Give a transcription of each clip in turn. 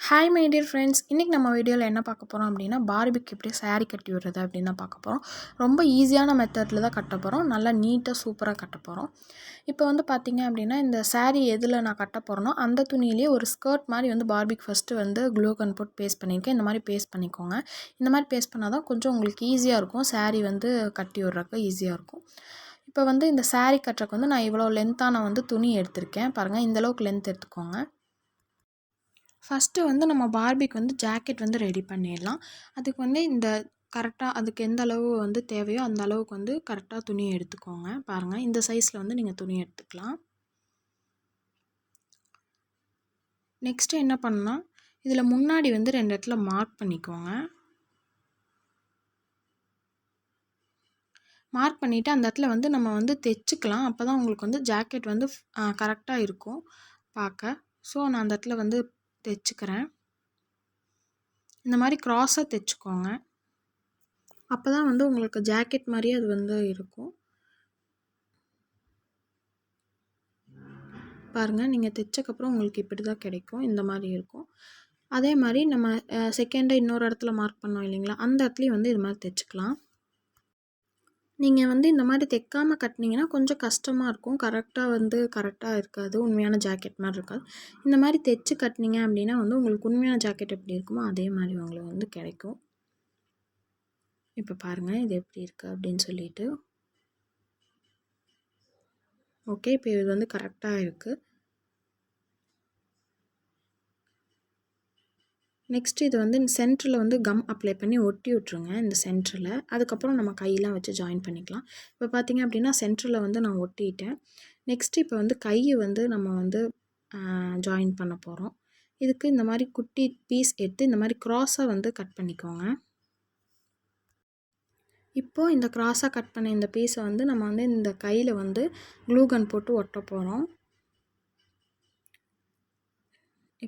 Hi my dear friends, இன்றைக்கி நம்ம வீடியோவில் என்ன பார்க்க போகிறோம் அப்படின்னா, பார்பிக்கு எப்படி சாரீ கட்டி விடுறது அப்படின்னு தான் பார்க்க போகிறோம். ரொம்ப ஈஸியான மெத்தடில் தான் கட்ட போகிறோம். நல்லா நீட்டாக சூப்பராக கட்ட போகிறோம். இப்போ வந்து பார்த்திங்க அப்படின்னா, இந்த சாரீ எதில் நான் கட்ட போகிறேனோ அந்த துணியிலே ஒரு ஸ்கர்ட் மாதிரி வந்து பார்பிக்கு ஃபஸ்ட்டு வந்து க்ளூ கன் போட்டு பேஸ்ட் பண்ணியிருக்கேன். இந்த மாதிரி பேஸ்ட் பண்ணிக்கோங்க. இந்த மாதிரி பேஸ்ட் பண்ணால் தான் கொஞ்சம் உங்களுக்கு ஈஸியாக இருக்கும். சாரீ வந்து கட்டி விட்றப்ப ஈஸியாக இருக்கும். இப்போ வந்து இந்த சாரீ கட்டுறக்கு வந்து நான் இவ்வளோ லென்த்தான வந்து துணி எடுத்திருக்கேன். பாருங்கள், இந்தளவுக்கு லென்த் எடுத்துக்கோங்க. ஃபஸ்ட்டு வந்து நம்ம பார்பிக்கு வந்து ஜாக்கெட் வந்து ரெடி பண்ணிடலாம். அதுக்கு வந்து இந்த கரெக்டாக அதுக்கு எந்த அளவு வந்து தேவையோ அந்த அளவுக்கு வந்து கரெக்டாக துணி எடுத்துக்கோங்க. பாருங்கள், இந்த சைஸில் வந்து நீங்கள் துணி எடுத்துக்கலாம். நெக்ஸ்ட்டு என்ன பண்ணால், இதில் முன்னாடி வந்து 2 இடத்துல மார்க் பண்ணிக்கோங்க. மார்க் பண்ணிவிட்டு அந்த இடத்துல வந்து நம்ம வந்து தைச்சிக்கலாம். அப்போ தான் உங்களுக்கு வந்து ஜாக்கெட் வந்து கரெக்டாக இருக்கும் பார்க்க. ஸோ நான் அந்த இடத்துல வந்து தைச்சிக்கிறேன். இந்த மாதிரி க்ராஸாக தைச்சிக்கோங்க. அப்போ தான் வந்து உங்களுக்கு ஜாக்கெட் மாதிரியே அது வந்து இருக்கும். பாருங்கள், நீங்கள் தைச்சக்கப்புறம் உங்களுக்கு இப்படி தான் கிடைக்கும். இந்த மாதிரி இருக்கும். அதே மாதிரி நம்ம செகண்டாக இன்னொரு இடத்துல மார்க் பண்ணோம் இல்லைங்களா, அந்த இடத்துலையும் வந்து இது மாதிரி தைச்சிக்கலாம். நீங்கள் வந்து இந்த மாதிரி தைக்காமல் கட்டினீங்கன்னா கொஞ்சம் கஷ்டமாக இருக்கும். கரெக்டாக இருக்காது. உண்மையான ஜாக்கெட் மாதிரி இருக்காது. இந்த மாதிரி தைச்சி கட்டினீங்க அப்படின்னா வந்து உங்களுக்கு உண்மையான ஜாக்கெட் எப்படி இருக்குமோ அதே மாதிரி உங்களுக்கு வந்து கிடைக்கும். இப்போ பாருங்கள், இது எப்படி இருக்குது அப்படின்னு சொல்லிட்டு. ஓகே, இப்போ இது வந்து கரெக்டாக இருக்குது. நெக்ஸ்ட்டு இது வந்து சென்டரில் வந்து கம் அப்ளை பண்ணி ஒட்டி விட்ருங்க இந்த சென்டரில். அதுக்கப்புறம் நம்ம கையெல்லாம் வச்சு ஜாயின் பண்ணிக்கலாம். இப்போ பார்த்திங்க அப்படின்னா சென்டரில் வந்து நான் ஒட்டிட்டேன். நெக்ஸ்ட்டு இப்போ வந்து கையை வந்து நம்ம வந்து ஜாயின் பண்ண போகிறோம். இதுக்கு இந்த மாதிரி குட்டி பீஸ் எடுத்து இந்த மாதிரி க்ராஸாக வந்து கட் பண்ணிக்கோங்க. இப்போது இந்த க்ராஸாக கட் பண்ண இந்த பீஸை வந்து நம்ம வந்து இந்த கையில் வந்து க்ளூ கன் போட்டு ஒட்ட போகிறோம்.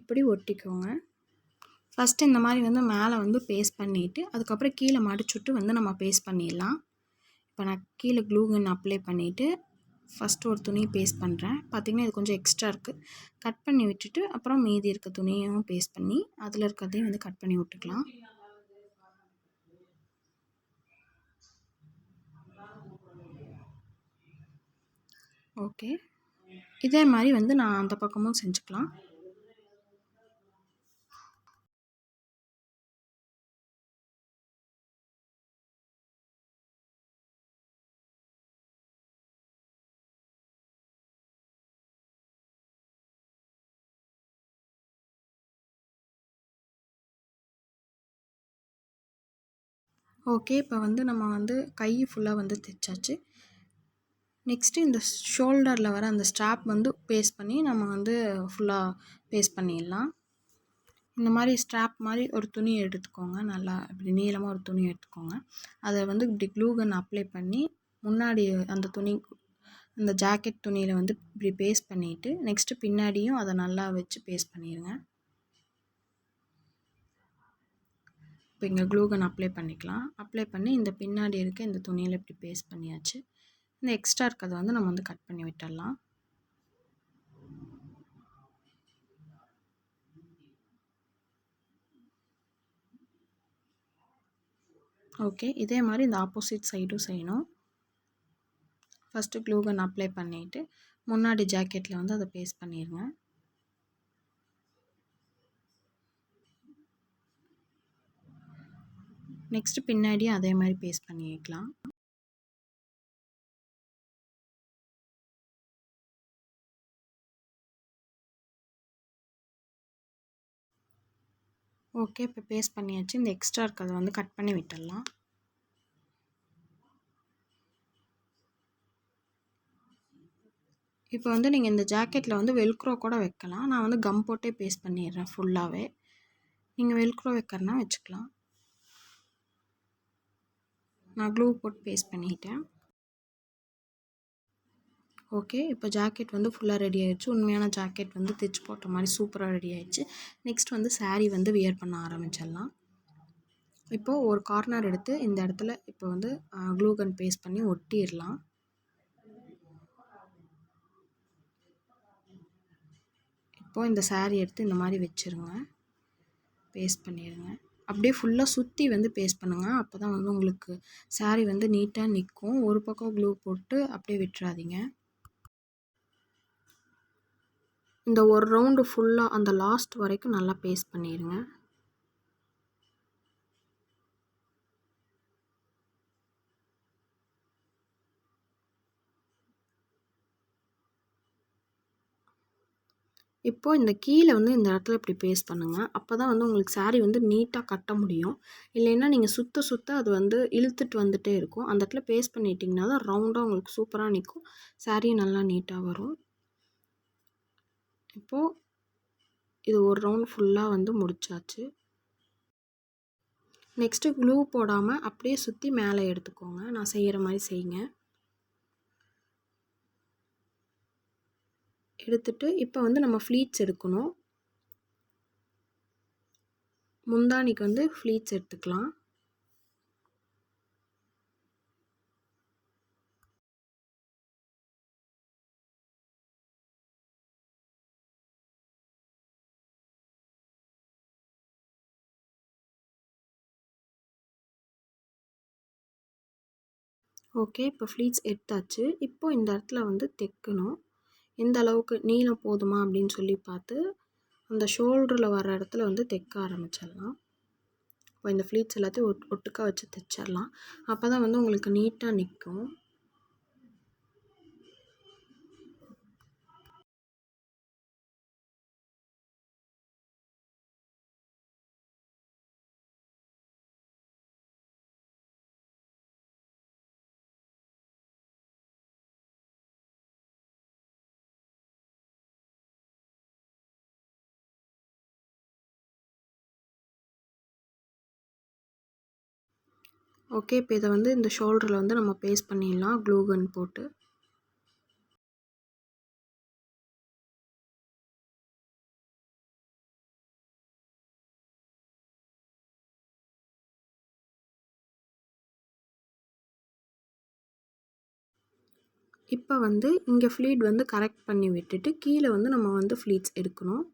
இப்படி ஒட்டிக்கோங்க. ஃபஸ்ட்டு இந்த மாதிரி வந்து மேலே வந்து பேஸ்ட் பண்ணிவிட்டு அதுக்கப்புறம் கீழே மடிச்சுட்டு வந்து நம்ம பேஸ்ட் பண்ணிடலாம். இப்போ நான் கீழே க்ளூ கன் அப்ளை பண்ணிவிட்டு ஃபஸ்ட்டு ஒரு துணி பேஸ்ட் பண்ணுறேன். பார்த்திங்கன்னா இது கொஞ்சம் எக்ஸ்ட்ரா இருக்குது. கட் பண்ணி விட்டுட்டு அப்புறம் மீதி இருக்க துணியும் பேஸ்ட் பண்ணி அதில் இருக்கிறதையும் வந்து கட் பண்ணி விட்டுக்கலாம். ஓகே, இதே மாதிரி வந்து நான் அந்த பக்கமும் செஞ்சுக்கலாம். ஓகே, இப்போ வந்து நம்ம வந்து கை ஃபுல்லாக வந்து தைச்சாச்சு. நெக்ஸ்ட்டு இந்த ஷோல்டரில் வர அந்த ஸ்ட்ராப் வந்து பேஸ்ட் பண்ணி நம்ம வந்து ஃபுல்லாக பேஸ்ட் பண்ணிடலாம். இந்த மாதிரி ஸ்ட்ராப் மாதிரி ஒரு துணி எடுத்துக்கோங்க. நல்லா இப்படி நீளமாக ஒரு துணி எடுத்துக்கோங்க. அதை வந்து இப்படி க்ளூ கன் அப்ளை பண்ணி முன்னாடி அந்த துணி அந்த ஜாக்கெட் துணியில் வந்து இப்படி பேஸ்ட் பண்ணிவிட்டு நெக்ஸ்ட்டு பின்னாடியும் அதை நல்லா வச்சு பேஸ்ட் பண்ணிடுங்க. இப்போ இங்கே க்ளூ கன் அப்ளை பண்ணிக்கலாம். அப்ளை பண்ணி இந்த பின்னாடி இருக்க இந்த துணியில் இப்படி பேஸ்ட் பண்ணியாச்சு. இந்த எக்ஸ்ட்ரா இருக்கிறத வந்து நம்ம வந்து கட் பண்ணி விட்டுடலாம். ஓகே, இதே மாதிரி இந்த ஆப்போசிட் சைடும் செய்யணும். ஃபஸ்ட்டு க்ளூ கன் அப்ளை பண்ணிவிட்டு முன்னாடி ஜாக்கெட்டில் வந்து அதை பேஸ்ட் பண்ணிடுங்க. நெக்ஸ்ட்டு பின்னாடியும் அதே மாதிரி பேஸ்ட் பண்ணி வைக்கலாம். ஓகே, இப்போ பேஸ்ட் பண்ணியாச்சு. இந்த எக்ஸ்ட்ரா இருக்கிறத வந்து கட் பண்ணி விட்டுடலாம். இப்போ வந்து நீங்கள் இந்த ஜாக்கெட்டில் வந்து வெல்க்ரோ கூட வைக்கலாம். நான் வந்து கம் போட்டே பேஸ்ட் பண்ணிடுறேன் ஃபுல்லாகவே. நீங்கள் வெல்க்ரோ வைக்கிறனா வச்சுக்கலாம். நான் க்ளூ போட்டு பேஸ்ட் பண்ணிட்டேன். ஓகே, இப்போ ஜாக்கெட் வந்து ஃபுல்லாக ரெடி ஆகிடுச்சு. உண்மையான ஜாக்கெட் வந்து தைச்சி போட்ட மாதிரி சூப்பராக ரெடி ஆகிடுச்சு. நெக்ஸ்ட் வந்து சாரீ வந்து வியர் பண்ண ஆரம்பிச்சிடலாம். இப்போது ஒரு கார்னர் எடுத்து இந்த இடத்துல இப்போ வந்து க்ளூ கன் பேஸ்ட் பண்ணி ஒட்டிடலாம். இப்போது இந்த சாரீ எடுத்து இந்த மாதிரி வச்சுருங்க. பேஸ்ட் பண்ணிடுங்க. அப்படியே ஃபுல்லாக சுற்றி வந்து பேஸ்ட் பண்ணுங்கள். அப்போ தான் வந்து உங்களுக்கு சாரீ வந்து நீட்டாக நிற்கும். ஒரு பக்கம் க்ளூ போட்டு அப்படியே விட்டுறாதீங்க. இந்த ஒரு ரவுண்டு ஃபுல்லாக அந்த லாஸ்ட் வரைக்கும் நல்லா பேஸ்ட் பண்ணிடுங்க. இப்போது இந்த கீழே வந்து இந்த இடத்துல இப்படி பேஸ்ட் பண்ணுங்கள். அப்போ தான் வந்து உங்களுக்கு சாரீ வந்து நீட்டாக கட்ட முடியும். இல்லைன்னா நீங்கள் சுற்ற சுற்ற அது வந்து இழுத்துட்டு வந்துகிட்டே இருக்கும். அந்த இடத்துல பேஸ்ட் பண்ணிட்டிங்கன்னா தான் ரவுண்டாக உங்களுக்கு சூப்பராக நிற்கும். சாரீயும் நல்லா நீட்டாக வரும். இப்போது இது ஒரு ரவுண்ட் ஃபுல்லாக வந்து முடிச்சாச்சு. நெக்ஸ்ட்டு க்ளூ போடாமல் அப்படியே சுற்றி மேலே எடுத்துக்கோங்க. நான் செய்கிற மாதிரி செய்யுங்க. எடுத்துட்டு இப்போ வந்து நம்ம ஃப்ளீட்ஸ் எடுக்கணும். முந்தானிக்கு வந்து ஃப்ளீட்ஸ் எடுத்துக்கலாம். ஓகே, இப்போ ஃப்ளீட்ஸ் எடுத்தாச்சு. இப்போ இந்த இடத்துல வந்து தைக்கணும். எந்த அளவுக்கு நீளம் போதுமா அப்படின்னு சொல்லி பார்த்து அந்த ஷோல்டரில் வர இடத்துல வந்து தைக்க ஆரம்பிச்சிடலாம். இப்போ இந்த ஃப்ளீட்ஸ் எல்லாத்தையும் ஒட்டுக்கா வச்சு தைச்சிடலாம். அப்போ தான் வந்து உங்களுக்கு நீட்டாக நிற்கும். ஓகே, இப்போ இதை வந்து இந்த ஷோல்டரில் வந்து நம்ம பேஸ்ட் பண்ணிடலாம் க்ளூ கன் போட்டு. இப்போ வந்து இங்கே ஃப்ளீட் வந்து கரெக்ட் பண்ணி விட்டுட்டு கீழே வந்து நம்ம வந்து ஃப்ளீட்ஸ் எடுக்கணும்.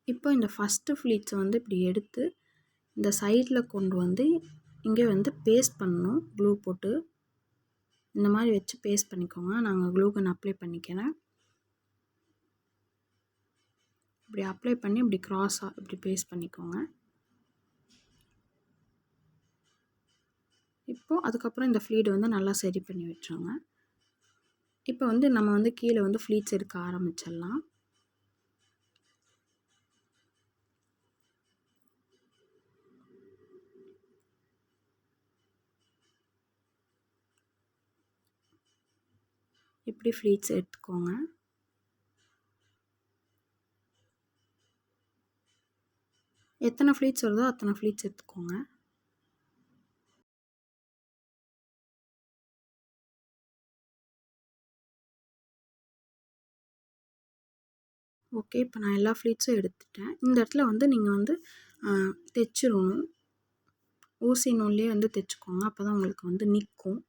இப்போ இந்த ஃபஸ்ட்டு ஃப்ளீட்ஸை வந்து இப்படி எடுத்து இந்த சைடில் கொண்டு வந்து இங்கே வந்து பேஸ்ட் பண்ணணும் க்ளூ போட்டு. இந்த மாதிரி வச்சு பேஸ்ட் பண்ணிக்கோங்க. நாங்கள் க்ளூ கன் அப்ளை பண்ணிக்கிறேன். இப்படி அப்ளை பண்ணி இப்படி க்ராஸாக இப்படி பேஸ்ட் பண்ணிக்கோங்க. இப்போது அதுக்கப்புறம் இந்த ஃப்ளீட் வந்து நல்லா சரி பண்ணி விட்டுருங்க. இப்போ வந்து நம்ம வந்து கீழே வந்து ஃப்ளீட்ஸ் எடுக்க ஆரம்பிச்சிடலாம். இப்படி ஃப்ளீட்ஸ் எடுத்துக்கோங்க. எத்தனை ஃப்ளீட்ஸ் வருதோ அத்தனை ஃப்ளீட்ஸ் எடுத்துக்கோங்க. ஓகே, இப்போ நான் எல்லா ஃப்ளீட்ஸும் எடுத்துட்டேன். இந்த இடத்துல வந்து நீங்கள் வந்து தைச்சிடணும். ஊசி நூல்லையே வந்து தைச்சிக்கோங்க. அப்போ தான் உங்களுக்கு வந்து நிற்கும்.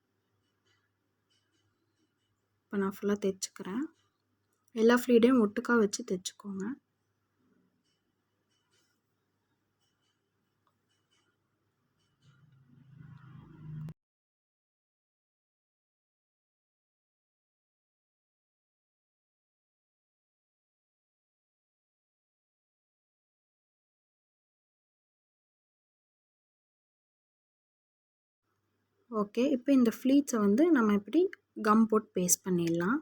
இப்போ நான் ஃபுல்லாக தைச்சிக்கிறேன். எல்லா ஃப்ளீடையும் ஒட்டுக்கா வச்சு தைச்சிக்கோங்க. ஓகே, இப்போ இந்த ஃப்ளீட்ஸை வந்து நம்ம இப்படி கம் போட்டு பேஸ்ட் பண்ணிடலாம்.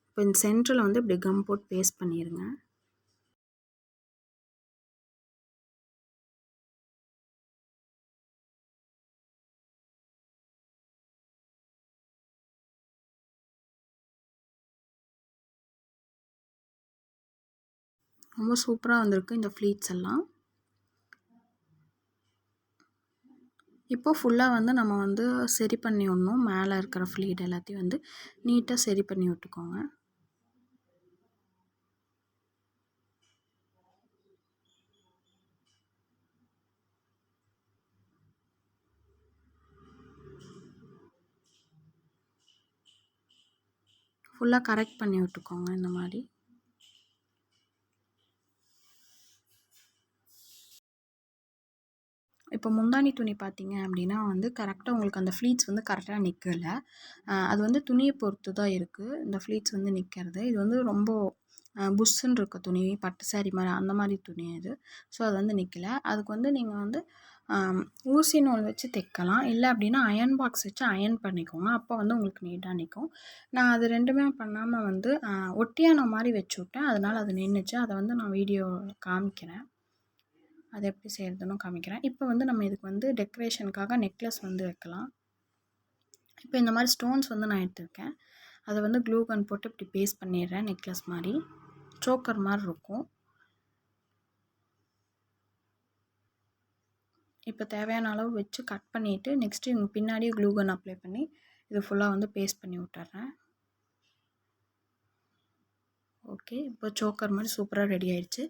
இப்போ இந்த சென்டரில் வந்து இப்படி கம் போட்டு பேஸ்ட் பண்ணிடுங்க. ரொம்ப சூப்பராக வந்திருக்கு இந்த ஃப்ளீட்ஸ் எல்லாம். இப்போ ஃபுல்லாக வந்து நம்ம வந்து சரி பண்ணி விடணும். மேலே இருக்கிற ஃப்ளீட் எல்லாத்தையும் வந்து நீட்டாக சரி பண்ணி விட்டுக்கோங்க. ஃபுல்லாக கரெக்ட் பண்ணி விட்டுக்கோங்க இந்த மாதிரி. இப்போ முந்தானி துணி பார்த்தீங்க அப்படின்னா வந்து கரெக்டாக உங்களுக்கு அந்த ஃப்ளீட்ஸ் வந்து கரெக்டாக நிற்கல. அது வந்து துணியை பொறுத்து தான் இருக்குது இந்த ஃப்ளீட்ஸ் வந்து நிற்கிறது. இது வந்து ரொம்ப புஷ்ஷுன்னு இருக்க துணி, பட்டு சாரி மாதிரி அந்த மாதிரி துணி இது. ஸோ அது வந்து நிற்கல. அதுக்கு வந்து நீங்கள் வந்து ஊசி நூல் வச்சு தைக்கலாம். இல்லை அப்படின்னா அயர்ன் பாக்ஸ் வச்சு அயர்ன் பண்ணிக்கோங்க. அப்போ வந்து உங்களுக்கு நீட்டாக நிற்கும். நான் அது ரெண்டுமே பண்ணாமல் வந்து ஒட்டியான மாதிரி வச்சு விட்டேன். அதனால் அது நின்றுச்சு. அதை வந்து நான் வீடியோ காமிக்கிறேன். அதை எப்படி செய்கிறதுன்னு காமிக்கிறேன். இப்போ வந்து நம்ம இதுக்கு வந்து டெக்கரேஷனுக்காக நெக்லஸ் வந்து வைக்கலாம். இப்போ இந்த மாதிரி ஸ்டோன்ஸ் வந்து நான் எடுத்திருக்கேன். அதை வந்து க்ளூ கன் போட்டு இப்படி பேஸ்ட் பண்ணிடுறேன். நெக்லஸ் மாதிரி சோக்கர் மாதிரி இருக்கும். இப்போ தேவையான அளவு வச்சு கட் பண்ணிவிட்டு நெக்ஸ்ட்டு இவங்க பின்னாடியே க்ளூ கன் அப்ளை பண்ணி இது ஃபுல்லாக வந்து பேஸ்ட் பண்ணி விட்டுறேன். ஓகே, இப்போ சோக்கர் மாதிரி சூப்பராக ரெடி ஆயிடுச்சு.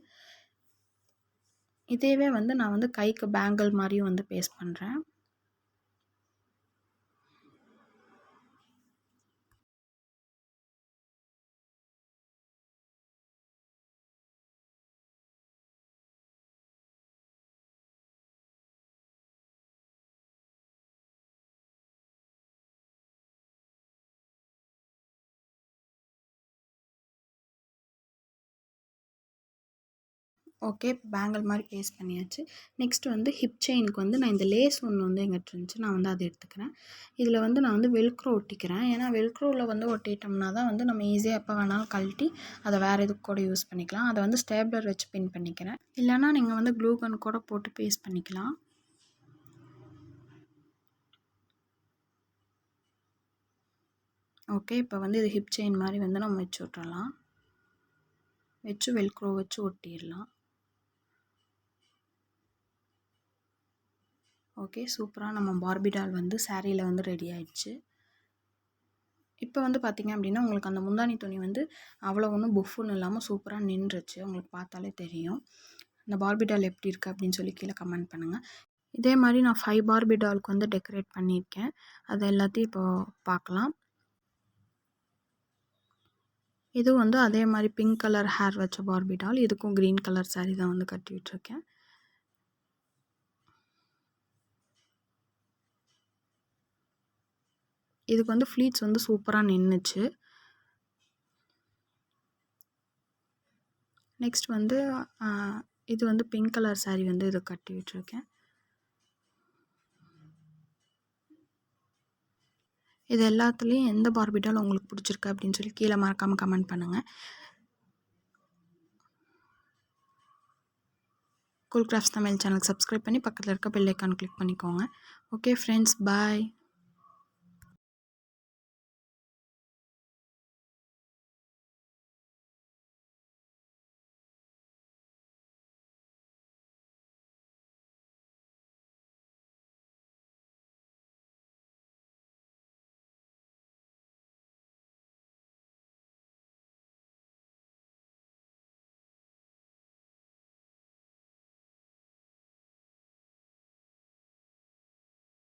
இதேவே வந்து நான் வந்து கைக்கு பேங்கிள் மாதிரியும் வந்து பேஸ்ட் பண்ணுறேன். ஓகே, பேங்கிள் மாதிரி பேஸ்ட் பண்ணியாச்சு. நெக்ஸ்ட் வந்து ஹிப் செயினுக்கு வந்து நான் இந்த லேஸ் ஒன்று வந்து எங்கிட்ட இருந்துச்சு. நான் வந்து அதை எடுத்துக்கிறேன். இதில் வந்து நான் வந்து வெல்க்ரோ ஒட்டிக்கிறேன். ஏன்னா வெல்க்ரோவில் வந்து ஒட்டிட்டோம்னா தான் வந்து நம்ம ஈஸியாக எப்போ வேணாலும் கழட்டி அதை வேறு எதுக்கு கூட யூஸ் பண்ணிக்கலாம். அதை வந்து ஸ்டேப்லர் வச்சு பின் பண்ணிக்கிறேன். இல்லைனா நீங்கள் வந்து க்ளூ கன் கூட போட்டு பேஸ்ட் பண்ணிக்கலாம். ஓகே, இப்போ வந்து இது ஹிப் செயின் மாதிரி வந்து நம்ம வச்சு விட்றலாம். வச்சு வெல்க்ரோ வச்சு ஒட்டிடலாம். ஓகே, சூப்பராக நம்ம பார்பி டால் வந்து சாரியில் வந்து ரெடி ஆயிடுச்சு. இப்போ வந்து பார்த்திங்க அப்படின்னா உங்களுக்கு அந்த முந்தானி துணி வந்து அவ்வளோ ஒன்றும் புஃப்னு இல்லாமல் சூப்பராக நின்றுச்சு. உங்களுக்கு பார்த்தாலே தெரியும். இந்த பார்பி டால் எப்படி இருக்குது அப்படின்னு சொல்லி கீழே கமெண்ட் பண்ணுங்கள். இதே மாதிரி நான் 5 பார்பி டாலுக்கு வந்து டெக்கரேட் பண்ணியிருக்கேன். அது எல்லாத்தையும் இப்போது பார்க்கலாம். இது வந்து அதே மாதிரி பிங்க் கலர் ஹேர் வச்ச பார்பி டால். இதுக்கும் க்ரீன் கலர் சாரீ தான் வந்து கட்டி விட்டுருக்கேன். இதுக்கு வந்து ஃப்ளீட்ஸ் வந்து சூப்பராக நின்றுச்சு. நெக்ஸ்ட் வந்து இது வந்து பிங்க் கலர் சாரீ வந்து இதை கட்டி விட்டுருக்கேன். இது எல்லாத்துலேயும் எந்த பார்பி டால் உங்களுக்கு பிடிச்சிருக்கு அப்படின்னு சொல்லி கீழே மறக்காமல் கமெண்ட் பண்ணுங்கள். கூல் கிராஃப்ட்ஸ் தமிழ் சேனலுக்கு சப்ஸ்கிரைப் பண்ணி பக்கத்தில் இருக்க பெல் ஐக்கான் கிளிக் பண்ணிக்கோங்க. ஓகே ஃப்ரெண்ட்ஸ், பாய்.